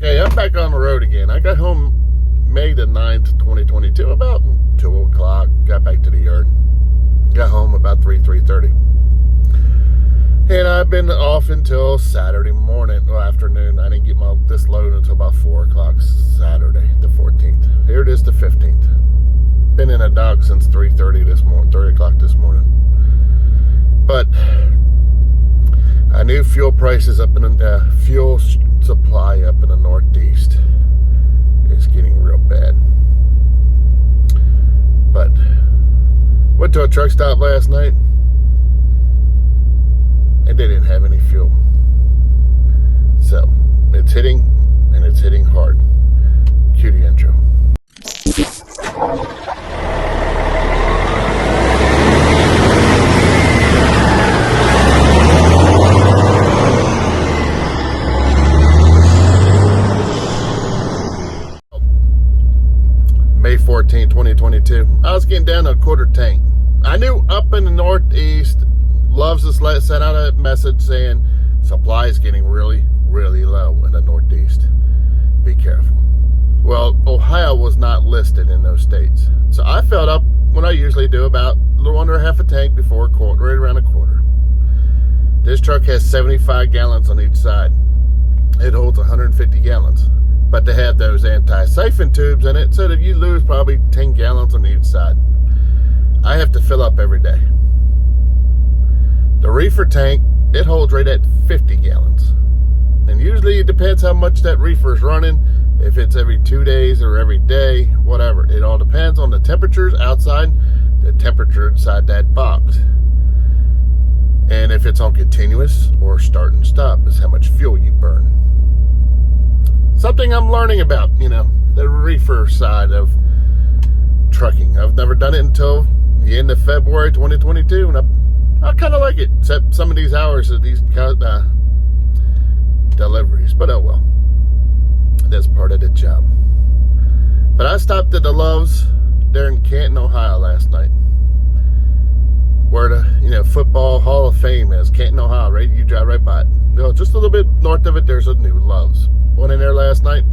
Okay, I'm back on the road again. I got home May the 9th, 2022, about 2 o'clock. Got back to the yard. Got home about 3:30. And I've been off until Saturday morning, or afternoon. I didn't get this load until about 4 o'clock Saturday, the 14th. Here it is, the 15th. Been in a dock since 3:30 this morning, 3 o'clock this morning. But I knew fuel prices up in the fuel supply up in the Northeast is getting real bad. But went to a truck stop last night and they didn't have any fuel. So it's hitting, and it's hitting hard. Cue the intro. May 14, 2022. I was getting down to a quarter tank. I knew up in the Northeast, Loves has sent out a message saying supply is getting really, really low in the Northeast. Be careful. Well, Ohio was not listed in those states. So I filled up what I usually do, about a little under half a tank before a quarter, right around a quarter. This truck has 75 gallons on each side. It holds 150 gallons. But they have those anti-siphon tubes in it, so that you lose probably 10 gallons on each side. I have to fill up every day. The reefer tank, it holds right at 50 gallons. And usually it depends how much that reefer is running, if it's every 2 days or every day, whatever. It all depends on the temperatures outside, the temperature inside that box. And if it's on continuous or start and stop is how much fuel you burn. Something I'm learning about, the reefer side of trucking. I've never done it until the end of February 2022, and I kind of like it, except some of these hours of these deliveries. But oh well, that's part of the job. But I stopped at the Loves there in Canton, Ohio last night, where the football Hall of Fame is. Canton, Ohio, right? You drive right by it. Just a little bit north of it, there's a new Loves. Went in there last night,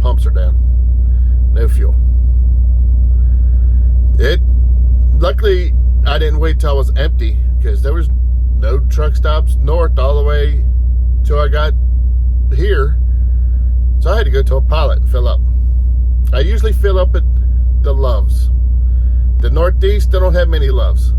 pumps are down, no fuel. Luckily, I didn't wait till it was empty, because there was no truck stops north all the way till I got here. So I had to go to a pilot and fill up. I usually fill up at the Loves. The Northeast, they don't have many Loves.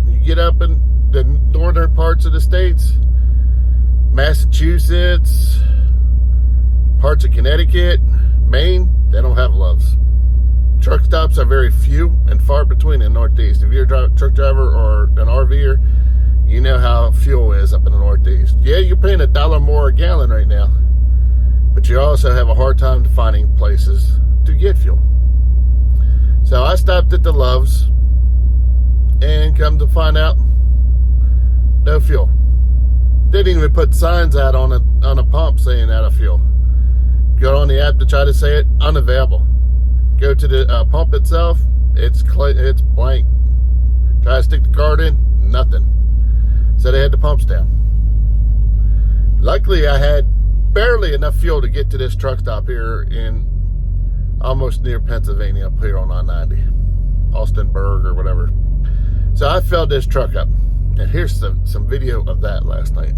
You get up in the northern parts of the states, Massachusetts, parts of Connecticut, Maine, they don't have Loves. Truck stops are very few and far between in the Northeast. If you're a truck driver or an RVer, you know how fuel is up in the Northeast. Yeah, you're paying $1 more a gallon right now, but you also have a hard time finding places to get fuel. So I stopped at the Loves, and come to find out, no fuel. They didn't even put signs out on a pump saying out of fuel. Go on the app to try to say it, unavailable. Go to the pump itself, it's blank. Try to stick the card in, nothing. So they had the pumps down. Luckily, I had barely enough fuel to get to this truck stop here in almost near Pennsylvania, up here on I-90, Austinburg or whatever. So I filled this truck up, and here's some video of that last night.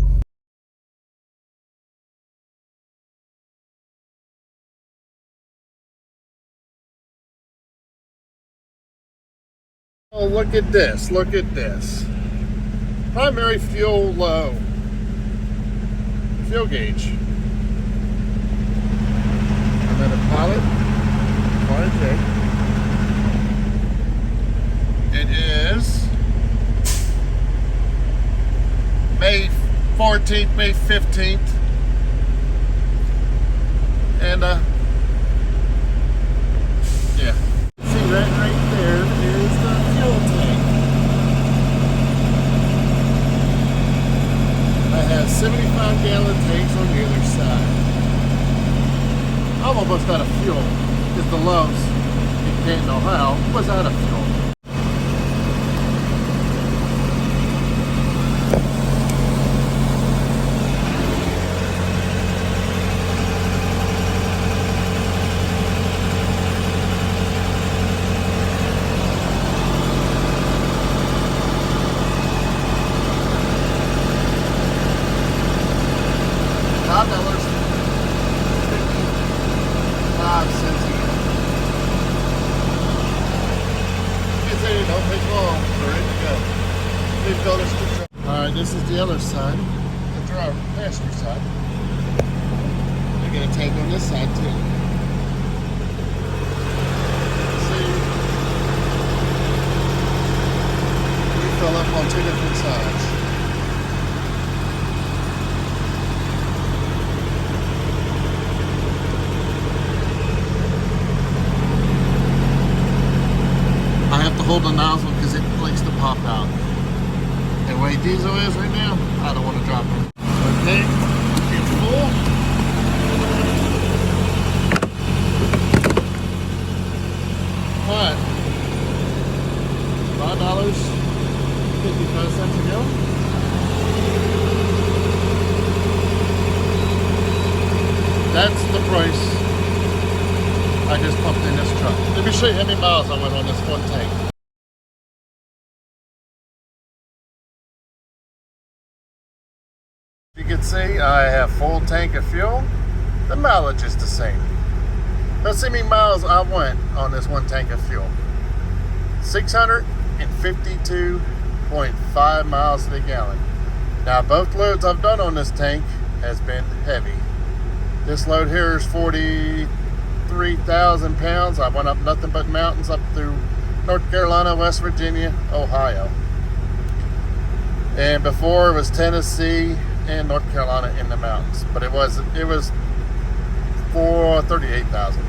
Oh, look at this, look at this. Primary fuel low. Fuel gauge. I'm at a pilot, It is May 14th, May 15th. And yeah. See that right there is the fuel tank. I have 75 gallon tanks on the other side. I'm almost out of fuel because the Loves in Canton, Ohio was out of fuel. other side, the driver passenger side. I got a tank on this side too. See, we fill up on two different sides. I have to hold the nozzle because it likes to pop out. The way diesel is right now, I don't want to drop it. Okay, it's full. But $5.55 a gallon. That's the price I just pumped in this truck. Let me show you how many miles I went on this one tank. You can see I have full tank of fuel. The mileage is the same. Let's see how many miles I went on this one tank of fuel. 652.5 miles to the gallon. Now both loads I've done on this tank has been heavy. This load here is 43,000 pounds. I went up nothing but mountains up through North Carolina, West Virginia, Ohio. And before it was Tennessee and North Carolina in the mountains. But it was for 38,000.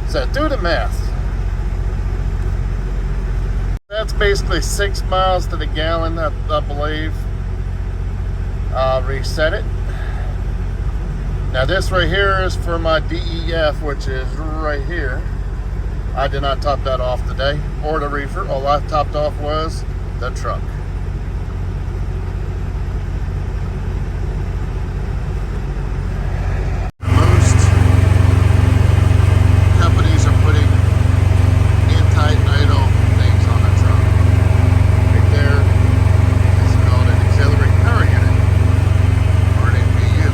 So do the math. That's basically 6 miles to the gallon, I believe. I'll reset it. Now this right here is for my DEF, which is right here. I did not top that off today, or the reefer. All I topped off was the truck. Most companies are putting anti-idle things on the truck. Right there is called an auxiliary power unit, or an APU.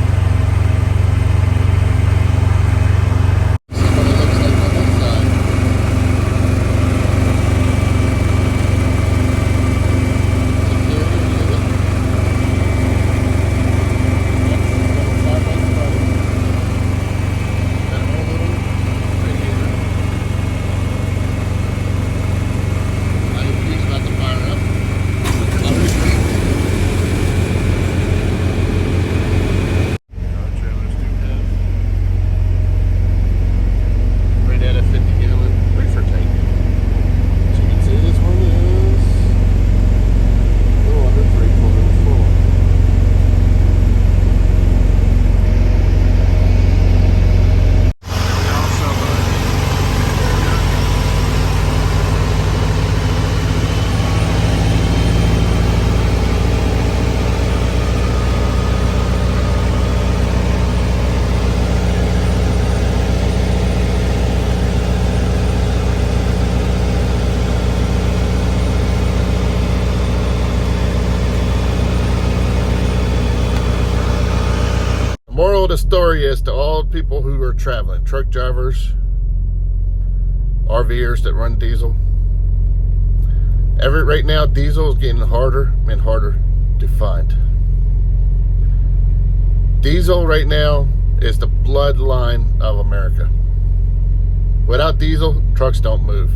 Moral of the story is to all people who are traveling, truck drivers, RVers that run diesel. Right now, diesel is getting harder and harder to find. Diesel right now is the bloodline of America. Without diesel, trucks don't move.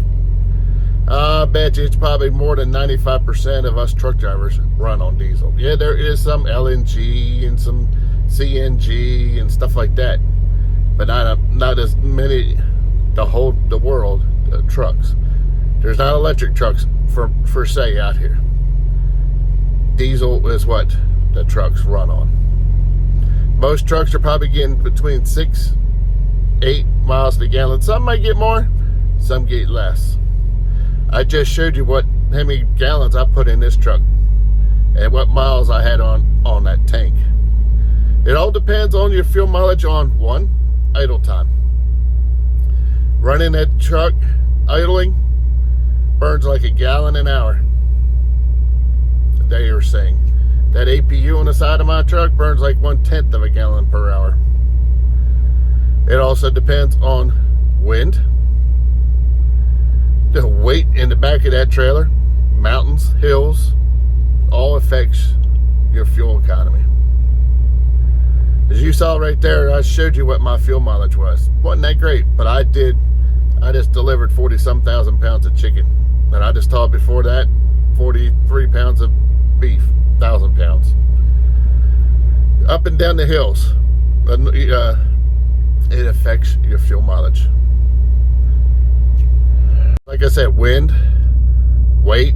I bet you it's probably more than 95% of us truck drivers run on diesel. Yeah, there is some LNG and some CNG and stuff like that, but not as many to hold the world trucks. There's not electric trucks for say out here. Diesel is what the trucks run on. Most trucks are probably getting between 6-8 miles to the gallon. Some might get more, some get less. I just showed you how many gallons I put in this truck and what miles I had on that tank. It all depends on your fuel mileage on one, idle time. Running that truck, idling, burns like a gallon an hour. They are saying that APU on the side of my truck burns like 1/10 of a gallon per hour. It also depends on wind, the weight in the back of that trailer, mountains, hills, all affects your economy. As you saw right there, I showed you what my fuel mileage was. Wasn't that great, but I just delivered 40-some thousand pounds of chicken. And I just taught before that 43 pounds of beef, 1,000 pounds. Up and down the hills, it affects your fuel mileage. Like I said, wind, weight,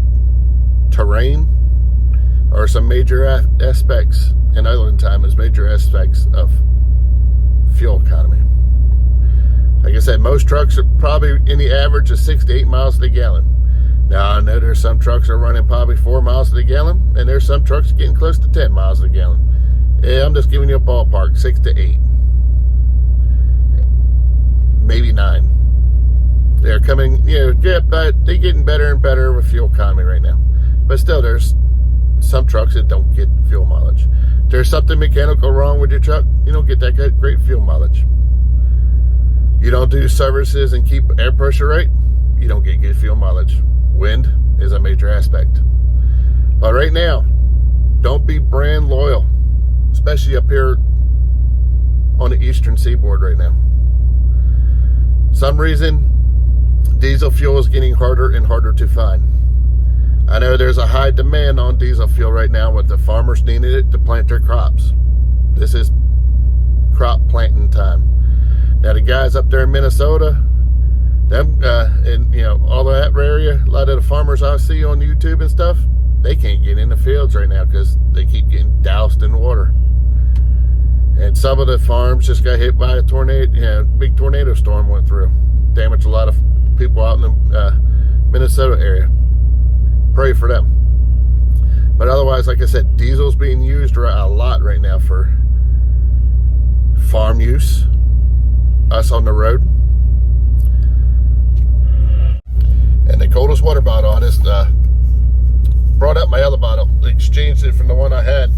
terrain are some major aspects, and idling time is major aspects of fuel economy. Like I said, most trucks are probably in the average of 6 to 8 miles to the gallon. Now, I know there's some trucks are running probably 4 miles to the gallon, and there's some trucks getting close to 10 miles to the gallon. Yeah, I'm just giving you a ballpark, 6 to 8. Maybe 9. They're coming, but they're getting better and better with fuel economy right now. But still, there's some trucks that don't get fuel mileage. If there's something mechanical wrong with your truck, you don't get that great fuel mileage. You don't do services and keep air pressure right, you don't get good fuel mileage. Wind is a major aspect. But right now, don't be brand loyal, especially up here on the eastern seaboard right now. Some reason, diesel fuel is getting harder and harder to find. I know there's a high demand on diesel fuel right now with the farmers needing it to plant their crops. This is crop planting time. Now the guys up there in Minnesota, them and all of that area, a lot of the farmers I see on YouTube and stuff, they can't get in the fields right now because they keep getting doused in water. And some of the farms just got hit by a tornado, big tornado storm went through. Damaged a lot of people out in the Minnesota area. Pray for them. But otherwise, like I said, diesel's being used a lot right now for farm use, us on the road. And the coldest water bottle, I just brought up my other bottle, exchanged it from the one I had,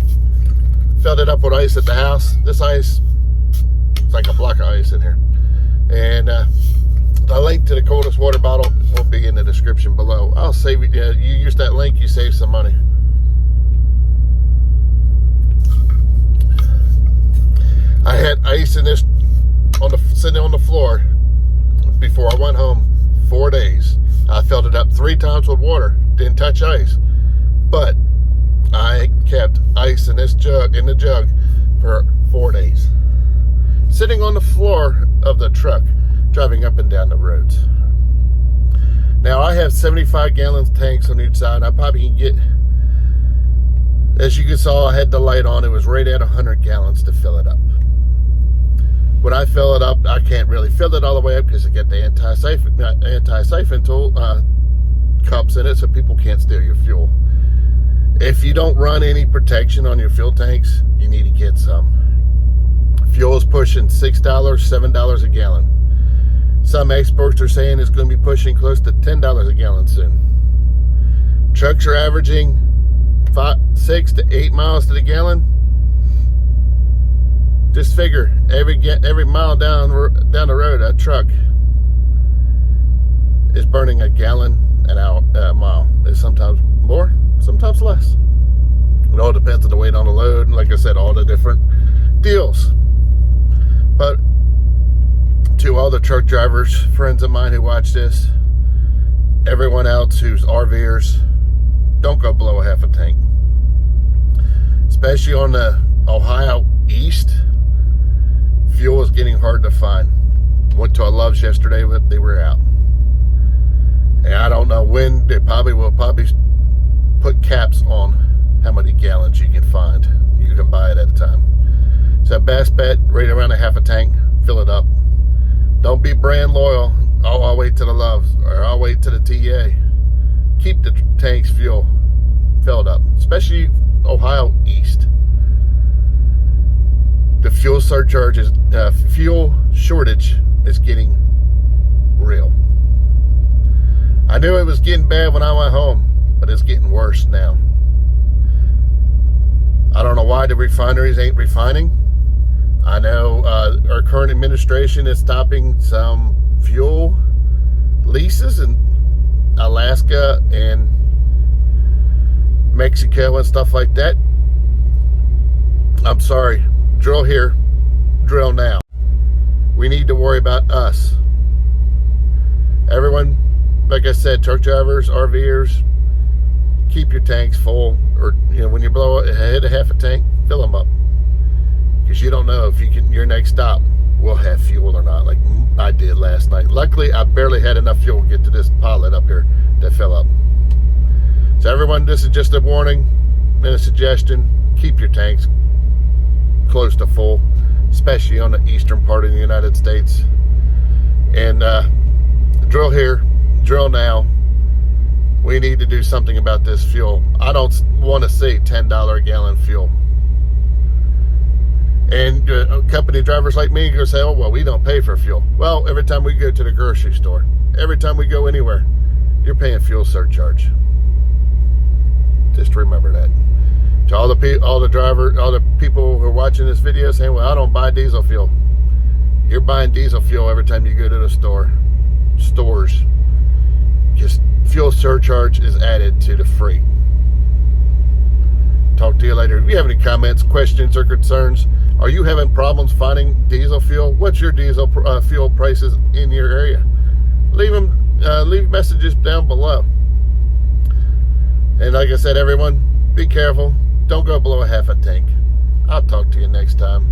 filled it up with ice at the house. This ice, it's like a block of ice in here. And the link to the coldest water bottle will be in the description below. I'll save it. You use that link, you save some money. I had ice in this sitting on the floor before I went home 4 days. I filled it up 3 times with water. Didn't touch ice, but I kept ice in this jug for 4 days, sitting on the floor of the truck, driving up and down the roads. Now I have 75 gallon tanks on each side. I probably can get, as you saw, I had the light on. It was right at 100 gallons to fill it up. When I fill it up, I can't really fill it all the way up because I get the anti-siphon tool cups in it, so people can't steal your fuel. If you don't run any protection on your fuel tanks, you need to get some. Fuel is pushing $6, $7 a gallon. Some experts are saying it's going to be pushing close to $10 a gallon soon. Trucks are averaging 6 to 8 miles to the gallon. Just figure every mile down the road, a truck is burning a gallon a mile. It's sometimes more, sometimes less. It all depends on the weight on the load, and like I said, all the different deals. But to all the truck drivers, friends of mine who watch this, everyone else who's RVers, don't go below a half a tank. Especially on the Ohio East, fuel is getting hard to find. Went to a Love's yesterday, but they were out. And I don't know when. They will probably put caps on how many gallons you can find. You can buy it at a time. So best bet, right around a half a tank, fill it up. Don't be brand loyal. Oh, I'll wait to the Love's, or I'll wait to the TA. Keep the tanks filled up, especially Ohio East. The fuel shortage is getting real. I knew it was getting bad when I went home, but it's getting worse now. I don't know why the refineries ain't refining. I know our current administration is stopping some fuel leases in Alaska and Mexico and stuff like that. I'm sorry, drill here, drill now. We need to worry about us. Everyone, like I said, truck drivers, RVers, keep your tanks full, or when you blow hit a half a tank, fill them up, because you don't know if your next stop will have fuel or not, like I did last night. Luckily, I barely had enough fuel to get to this pilot up here that fill up. So everyone, this is just a warning and a suggestion. Keep your tanks close to full, especially on the eastern part of the United States. And drill here, drill now. We need to do something about this fuel. I don't want to see $10 a gallon fuel. And company drivers like me go say, oh, well, we don't pay for fuel. Well, every time we go to the grocery store, every time we go anywhere, you're paying fuel surcharge. Just remember that. To all the people who are watching this video saying, well, I don't buy diesel fuel. You're buying diesel fuel every time you go to the stores. Just fuel surcharge is added to the freight. Talk to you later. If you have any comments, questions, or concerns, are you having problems finding diesel fuel? What's your diesel fuel prices in your area? Leave messages down below. And like I said, everyone, be careful. Don't go below a half a tank. I'll talk to you next time.